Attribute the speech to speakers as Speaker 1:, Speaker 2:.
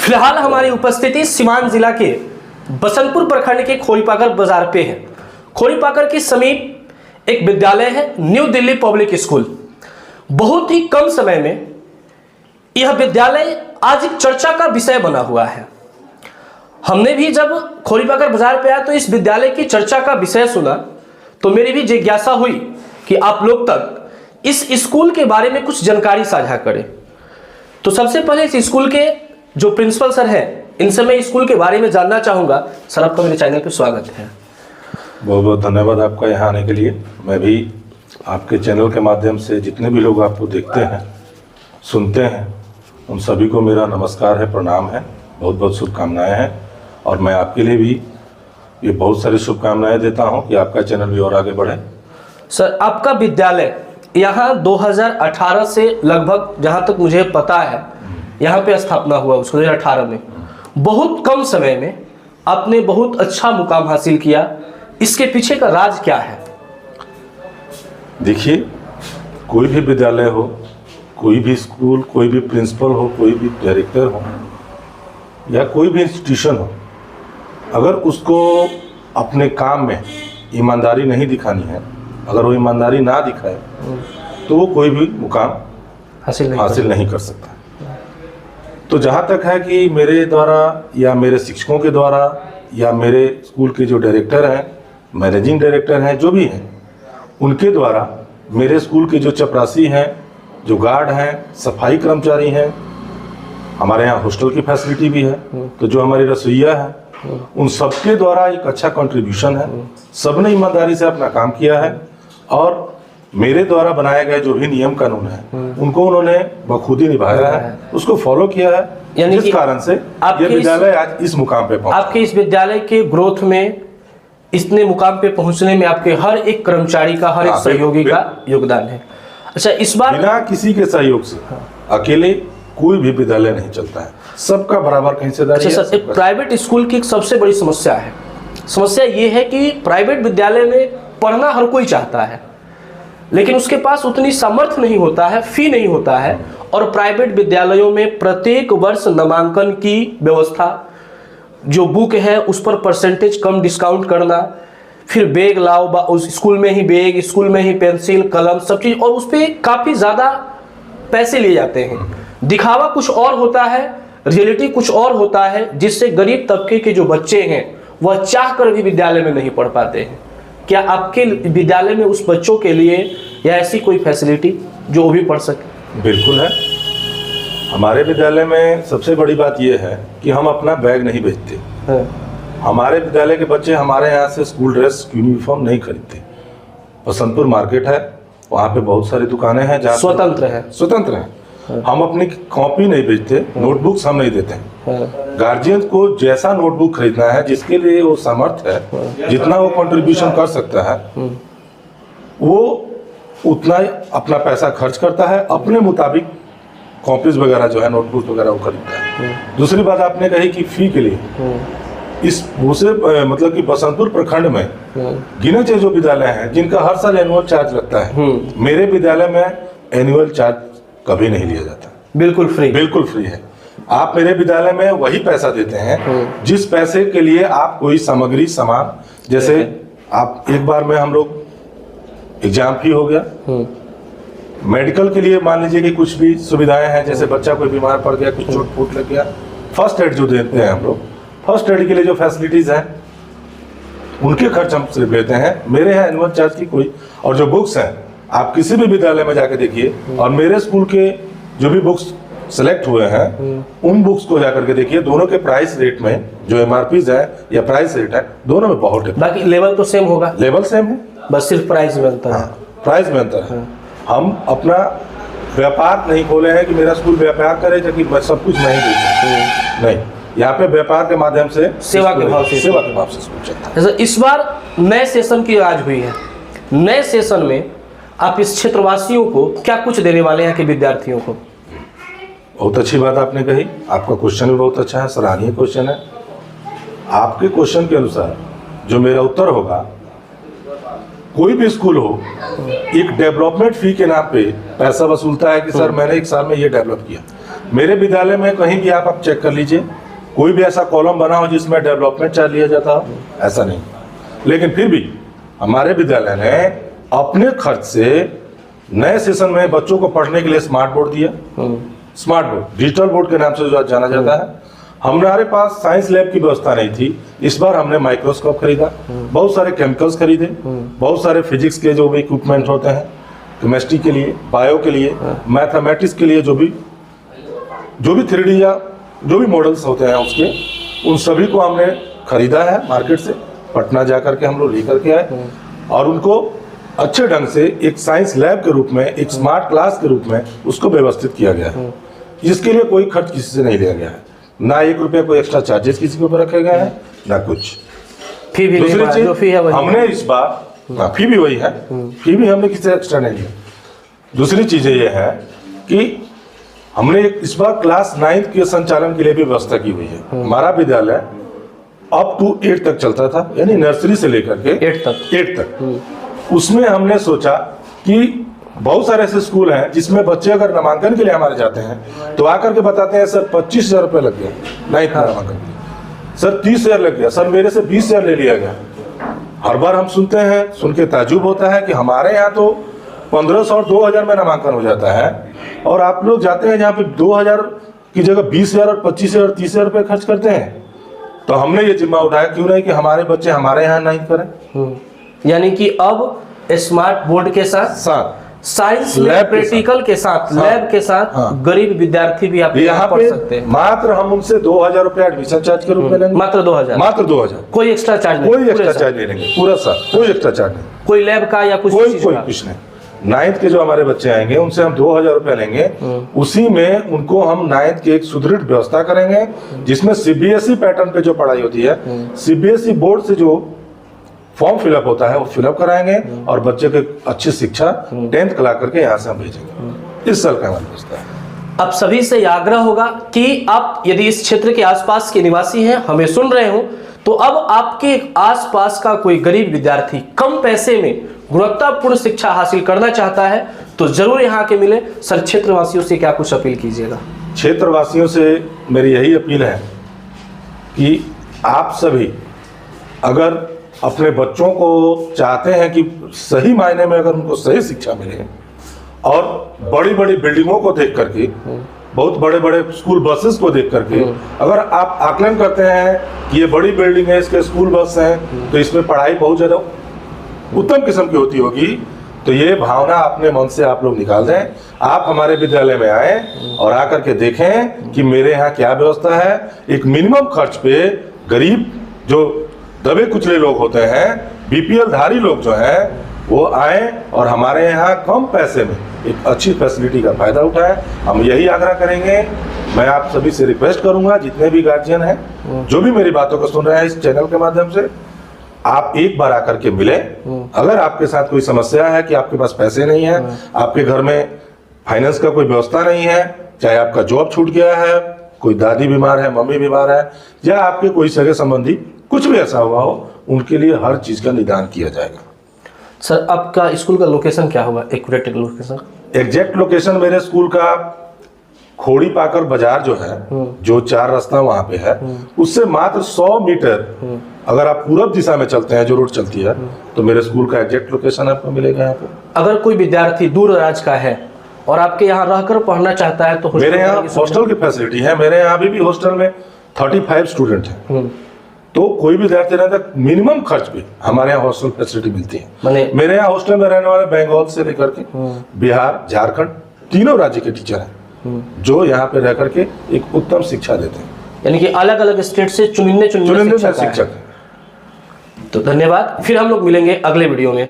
Speaker 1: फिलहाल हमारी उपस्थिति सीवान जिला के बसंतपुर प्रखंड के खोरीपाकर बाजार पे है। खोरीपाकर के समीप एक विद्यालय है, न्यू दिल्ली पब्लिक स्कूल। बहुत ही कम समय में यह विद्यालय आज एक चर्चा का विषय बना हुआ है। हमने भी जब खोरीपाकर बाजार पे आया तो इस विद्यालय की चर्चा का विषय सुना तो मेरी भी जिज्ञासा हुई कि आप लोग तक इस स्कूल के बारे में कुछ जानकारी साझा करें। तो सबसे पहले इस स्कूल के जो प्रिंसिपल सर हैं, इनसे मैं स्कूल के बारे में जानना चाहूँगा। सर, आपका मेरे चैनल पे स्वागत है।
Speaker 2: बहुत बहुत धन्यवाद आपका यहाँ आने के लिए। मैं भी आपके चैनल के माध्यम से जितने भी लोग आपको देखते हैं, सुनते हैं, उन सभी को मेरा नमस्कार है, प्रणाम है, बहुत बहुत शुभकामनाएं हैं। और मैं आपके लिए भी ये बहुत सारी शुभकामनाएं देता हूँ कि आपका चैनल भी और आगे बढ़े।
Speaker 1: सर, आपका विद्यालय यहाँ 2018 से लगभग, जहाँ तक मुझे पता है, यहाँ पे स्थापना हुआ 2018 में। बहुत कम समय में आपने बहुत अच्छा मुकाम हासिल किया। इसके पीछे का राज क्या है?
Speaker 2: देखिए, कोई भी विद्यालय हो, कोई भी स्कूल, कोई भी प्रिंसिपल हो, कोई भी डायरेक्टर हो या कोई भी इंस्टीट्यूशन हो, अगर उसको अपने काम में ईमानदारी नहीं दिखानी है, अगर वो ईमानदारी ना दिखाए तो वो कोई भी मुकाम हासिल नहीं कर सकता। तो जहाँ तक है कि मेरे द्वारा या मेरे शिक्षकों के द्वारा या मेरे स्कूल के जो डायरेक्टर हैं, मैनेजिंग डायरेक्टर हैं, जो भी हैं, उनके द्वारा मेरे स्कूल के जो चपरासी हैं, जो गार्ड हैं, सफाई कर्मचारी हैं, हमारे यहाँ हॉस्टल की फैसिलिटी भी है, तो जो हमारी रसोइया है, उन सबके द्वारा एक अच्छा कंट्रीब्यूशन है। सबने ईमानदारी से अपना काम किया है और मेरे द्वारा बनाए गए जो भी नियम कानून है उनको उन्होंने बखूबी निभाया है, उसको फॉलो किया है, यानी जिस कारण से ये विद्यालय आज इस मुकाम पे पहुंचा।
Speaker 1: आपके इस विद्यालय के ग्रोथ में, इतने मुकाम पे पहुंचने में आपके हर एक कर्मचारी का, हर एक सहयोगी का योगदान है। अच्छा, इस बार
Speaker 2: बिना किसी के सहयोग से अकेले कोई भी विद्यालय नहीं चलता है, सबका बराबर की हिस्सेदारी है।
Speaker 1: अच्छा सर, प्राइवेट स्कूल की एक सबसे बड़ी समस्या है। समस्या ये है कि प्राइवेट विद्यालय में पढ़ना हर कोई चाहता है, लेकिन उसके पास उतनी सामर्थ्य नहीं होता है, फी नहीं होता है। और प्राइवेट विद्यालयों में प्रत्येक वर्ष नामांकन की व्यवस्था, जो बुक है उस पर परसेंटेज कम डिस्काउंट करना, फिर बैग लाओ, उस स्कूल में ही बैग, स्कूल में ही पेंसिल, कलम, सब चीज़, और उस पर काफ़ी ज़्यादा पैसे लिए जाते हैं। दिखावा कुछ और होता है, रियलिटी कुछ और होता है, जिससे गरीब तबके के जो बच्चे हैं वह चाह कर भी विद्यालय में नहीं पढ़ पाते हैं। क्या आपके विद्यालय में उस बच्चों के लिए या ऐसी कोई फैसिलिटी जो वो भी पढ़ सके?
Speaker 2: बिल्कुल है। हमारे विद्यालय में सबसे बड़ी बात यह है कि हम अपना बैग नहीं बेचते। हमारे विद्यालय के बच्चे हमारे यहाँ से स्कूल ड्रेस, यूनिफॉर्म नहीं खरीदते। बसंतपुर मार्केट है, वहाँ पे बहुत सारी दुकानें हैं जहाँ स्वतंत्र हैं। हम अपनी कॉपी नहीं बेचते, नोटबुक्स हम नहीं देते हैं। गार्जियन को जैसा नोटबुक खरीदना है, जिसके लिए वो सामर्थ्य है, जितना वो कंट्रीब्यूशन कर सकता है, वो उतना अपना पैसा खर्च करता है, अपने मुताबिक कॉपीज वगैरह जो है, नोटबुक वगैरह वो खरीदता है। दूसरी बात आपने कही कि फी के लिए, इस मतलब कि बसंतपुर प्रखंड में गिने चुने जो विद्यालय हैं जिनका हर साल एनुअल चार्ज लगता है, मेरे विद्यालय में एनुअल चार्ज कभी नहीं लिया जाता। बिल्कुल फ्री है। आप मेरे विद्यालय में वही पैसा देते हैं जिस पैसे के लिए आप कोई सामग्री, सामान, जैसे आप एक बार में हम लोग एग्जाम फी हो गया, मेडिकल के लिए मान लीजिए कि कुछ भी सुविधाएं हैं, जैसे बच्चा कोई बीमार पड़ गया, कुछ चोट फूट लग गया, फर्स्ट एड जो देते हैं हम लोग, फर्स्ट एड के लिए जो फैसिलिटीज हैं उनके खर्च हम सिर्फ लेते हैं। मेरे यहाँ एनुअल चार्ज की कोई, और जो बुक्स हैं आप किसी भी विद्यालय में जाके देखिए, और मेरे स्कूल के जो भी बुक्स सेलेक्ट हुए हैं उन बुक्स को जाकर के देखिए, दोनों के प्राइस रेट में जो एमआरपी है या प्राइस रेट है, दोनों में बहुत है।
Speaker 1: बाकी लेवल तो सेम होगा?
Speaker 2: लेवल सेम है,
Speaker 1: बस सिर्फ प्राइस में अंतर है।
Speaker 2: प्राइस में अंतर है। हम अपना व्यापार नहीं खोले हैं कि मेरा स्कूल व्यापार करे ताकि सब कुछ नहीं दे सकते, नहीं। यहाँ पे व्यापार के माध्यम से, सेवा के भाव से स्कूल चलता है।
Speaker 1: इस बार नए सेशन की आज हुई है, नए सेशन में आप इस क्षेत्रवासियों को क्या कुछ देने वाले हैं कि विद्यार्थियों को?
Speaker 2: बहुत अच्छी बात आपने कही, आपका क्वेश्चन भी बहुत अच्छा है, सराहनीय क्वेश्चन है। आपके क्वेश्चन के अनुसार जो मेरा उत्तर होगा, कोई भी स्कूल हो एक डेवलपमेंट फी के नाम पे पैसा वसूलता है कि सर मैंने एक साल में ये डेवलप किया। मेरे विद्यालय में कहीं भी आप चेक कर लीजिए, कोई भी ऐसा कॉलम बना हो जिसमें डेवलपमेंट चार्ज लिया जाता हो, ऐसा नहीं। लेकिन फिर भी हमारे विद्यालय ने अपने खर्च से नए सेशन में बच्चों को पढ़ने के लिए स्मार्ट बोर्ड दिया। स्मार्ट बोर्ड, डिजिटल बोर्ड के नाम से जो आज जाना जाता है। हमारे पास साइंस लैब की व्यवस्था नहीं थी, इस बार हमने माइक्रोस्कोप खरीदा, बहुत सारे केमिकल्स खरीदे, बहुत सारे फिजिक्स के जो भी इक्विपमेंट होते हैं, केमिस्ट्री के लिए, बायो के लिए, मैथमेटिक्स के लिए जो भी 3D या जो भी मॉडल्स होते हैं उसके, उन सभी को हमने खरीदा है मार्केट से। पटना जाकर के हम लोग लेकर के आए और उनको अच्छे ढंग से एक साइंस लैब के रूप में, एक स्मार्ट क्लास के रूप में उसको व्यवस्थित किया गया है। इसके लिए कोई खर्च किसी से नहीं लिया गया है, ना 1 रुपये कोई एक्स्ट्रा चार्जेस किसी के ऊपर रखे गए हैं, ना कुछ।
Speaker 1: फी भी
Speaker 2: दूसरी चीज,
Speaker 1: फी है
Speaker 2: हमने इस बार फी भी वही है, फी भी हमने किसी से एक्स्ट्रा नहीं लिया। दूसरी चीजें ये है कि हमने इस बार क्लास 9 के संचालन के लिए भी व्यवस्था की हुई है। हमारा विद्यालय अप टू 8 तक चलता था, यानी नर्सरी से लेकर के 8 तक। उसमें हमने सोचा कि बहुत सारे ऐसे स्कूल हैं जिसमें बच्चे अगर नामांकन के लिए हमारे जाते हैं तो आकर के बताते हैं सर 25,000 रुपये लग गया 9th में नामांकन के लिए, सर 30,000 लग गया, सर मेरे से 20,000 ले लिया गया। हर बार हम सुनते हैं, सुन के ताज्जुब होता है कि हमारे यहाँ तो 1500 और 2000 में नामांकन हो जाता है और आप लोग जाते हैं जहाँ पे 2000 की जगह 20,000 और 25,000 और 30,000 रुपये खर्च करते हैं। तो हमने ये जिम्मा उठाया, क्यों नहीं कि हमारे बच्चे हमारे यहाँ नहीं करें।
Speaker 1: यानी कि अब स्मार्ट बोर्ड के साथ साइंस लैब प्रैक्टिकल के साथ, लैब के साथ गरीब विद्यार्थी भी आप यहाँ पढ़ सकते हैं।
Speaker 2: मात्र हम उनसे 2,000 रुपये एडमिशन चार्ज के रूप में लेंगे,
Speaker 1: मात्र 2,000, कोई एक्स्ट्रा चार्ज नहीं,
Speaker 2: कोई एक्स्ट्रा चार्ज नहीं लेंगे पूरा साल, कोई एक्स्ट्रा चार्ज नहीं,
Speaker 1: कोई लैब का या कुछ
Speaker 2: कुछ नहीं। 9th के जो हमारे बच्चे आएंगे उनसे हम 2,000 रुपये लेंगे, उसी में उनको हम 9th की एक सुदृढ़ व्यवस्था करेंगे जिसमें CBSE पैटर्न पे जो पढ़ाई होती है, CBSE बोर्ड से जो फॉर्म फिलअप होता है वो फिलअप कराएंगे और बच्चे को अच्छी शिक्षा 10th कला करके यहाँ से हम भेजेंगे। इस साल का हमारी व्यवस्था है।
Speaker 1: अब सभी से यह आग्रह होगा कि आप यदि इस क्षेत्र के आसपास के निवासी हैं, हमें सुन रहे हो, तो अब आपके आसपास का कोई गरीब विद्यार्थी कम पैसे में गुणवत्तापूर्ण शिक्षा हासिल करना चाहता है तो जरूर यहाँ के मिले। सर, क्षेत्रवासियों से क्या कुछ अपील कीजिएगा?
Speaker 2: क्षेत्रवासियों से मेरी यही अपील है कि आप सभी अगर अपने बच्चों को चाहते हैं कि सही मायने में अगर उनको सही शिक्षा मिले और बड़ी बड़ी बिल्डिंगों को देख करके, बहुत बड़े बड़े स्कूल बसेस को देख करके अगर आप आकलन करते हैं कि ये बड़ी बिल्डिंग है, इसके स्कूल बस हैं, तो इसमें पढ़ाई बहुत ज़्यादा उत्तम किस्म की होती होगी, तो ये भावना अपने मन से आप लोग निकाल दें। आप हमारे विद्यालय में आए और आकर के देखें कि मेरे यहाँ क्या व्यवस्था है। एक मिनिमम खर्च पे गरीब जो दबे कुचले लोग होते हैं, BPL धारी लोग जो हैं, वो आए और हमारे यहाँ कम पैसे में एक अच्छी फैसिलिटी का फायदा उठाएं। हम यही आग्रह करेंगे। मैं आप सभी से रिक्वेस्ट करूंगा, जितने भी गार्जियन हैं जो भी मेरी बातों को सुन रहे हैं इस चैनल के माध्यम से, आप एक बार आकर के मिले। अगर आपके साथ कोई समस्या है कि आपके पास पैसे नहीं है, आपके घर में फाइनेंस का कोई व्यवस्था नहीं है, चाहे आपका जॉब छूट गया है, कोई दादी बीमार है, मम्मी बीमार है, या आपके कोई सगे संबंधी कुछ भी ऐसा हुआ हो, उनके लिए हर चीज का निदान किया जाएगा।
Speaker 1: सर, आपका स्कूल का लोकेशन क्या होगा? एक्यूरेट लोकेशन,
Speaker 2: एग्जैक्ट लोकेशन मेरे स्कूल का खोड़ी पाकर बाजार जो है, जो 4 रास्ता वहां पे है, उससे मात्र 100 मीटर अगर आप पूरब दिशा में चलते हैं, जो रोड चलती है, तो मेरे स्कूल का एग्जैक्ट लोकेशन आपको मिलेगा यहाँ पे।
Speaker 1: अगर कोई विद्यार्थी दूर दराज का है और आपके यहाँ रहकर पढ़ना चाहता है तो
Speaker 2: मेरे यहाँ हॉस्टल की फैसिलिटी है। मेरे यहाँ अभी भी हॉस्टल में 35 स्टूडेंट हैं, तो कोई भी विद्यार्थी रहता है, मिनिमम खर्च पे हमारे यहाँ हॉस्टल फैसिलिटी मिलती है। मेरे यहाँ हॉस्टल में रहने वाले बंगाल से लेकर के बिहार, झारखंड, तीनों राज्य के टीचर हैं जो यहाँ पे रह करके एक उत्तम शिक्षा देते हैं।
Speaker 1: यानी कि अलग अलग स्टेट से चुनिंदे शिक्षक। तो धन्यवाद, फिर हम लोग मिलेंगे अगले वीडियो में।